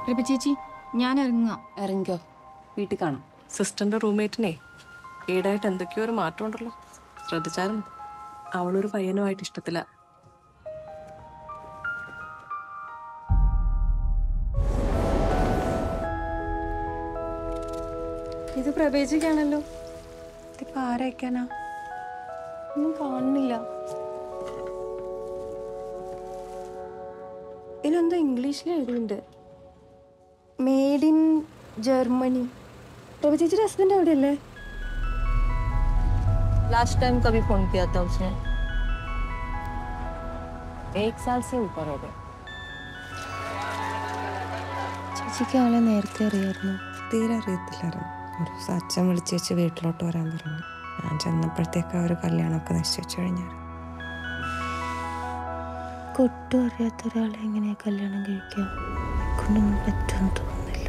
പ്രഭ ചേച്ചി ഞാൻ ഇറങ്ങാം. ഇറങ്ങിക്കോ, വീട്ടിൽ കാണാം. സിസ്റ്ററിന്റെ റൂംമേറ്റിനെ ഈടായിട്ട് എന്തൊക്കെയോ ഒരു മാറ്റം ഉണ്ടല്ലോ, ശ്രദ്ധിച്ചാലും അവളൊരു പയ്യനുമായിട്ട് ഇഷ്ടത്തില്ല. ഇത് പ്രവേശിക്കാണല്ലോ. ഇതിപ്പോ ആരയക്കാനാ? ഒന്നും കാണുന്നില്ല. ഇതിലെന്തോ ഇംഗ്ലീഷിൽ എഴുതിയിട്ടുണ്ട്, മെയ്ഡ് ഇൻ ജർമ്മनी. प्रभु ചേച്ചിയുടെ ഹസ്ബൻഡ് എവിടെയല്ലേ? लास्ट टाइम कभी फोन किया था उसने? 1 साल से ऊपर हो गया. ചേച്ചിക്ക് ആളെ നേരത്തെ അറിയായിരുന്നു? തീരെ അറിയത്തില്ലായിരുന്നു. ഒരു ദിവസം അച്ഛൻ വിളിച്ച് വെച്ച് വീട്ടിലോട്ട് വരാൻ പറഞ്ഞു. ഞാൻ ചെന്നപ്പോഴത്തേക്ക് അവർ കല്യാണമൊക്കെ നിശ്ചയിച്ചു കഴിഞ്ഞായിരുന്നു. ഒട്ടും അറിയാത്ത ഒരാളെ എങ്ങനെയാ കല്യാണം കഴിക്കാം? കൊണ്ടൊന്നും പറ്റുമെന്ന് തോന്നുന്നില്ല.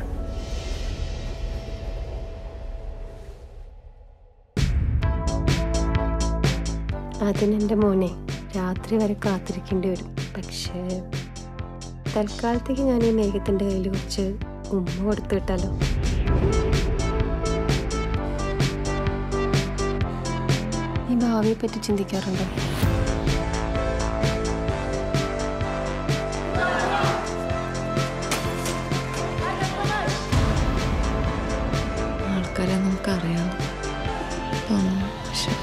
അതിനെൻ്റെ മോനെ രാത്രി വരെ കാത്തിരിക്കേണ്ടി വരും. പക്ഷേ തൽക്കാലത്തേക്ക് ഞാൻ ഈ മേഘത്തിൻ്റെ കയ്യിൽ കുറച്ച് ഉമ്മ കൊടുത്തു വിട്ടാലോ? ഈ ഭാവിയെ പറ്റി ചിന്തിക്കാറുണ്ടോ? ആൾക്കാരെ നമുക്കറിയാം തോന്നുന്നു, പക്ഷെ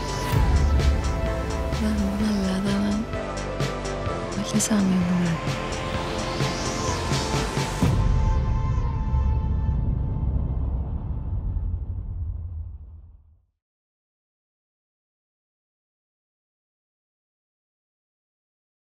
നല്ലതാണ് വലിയ സമയമൊന്നും വേണം.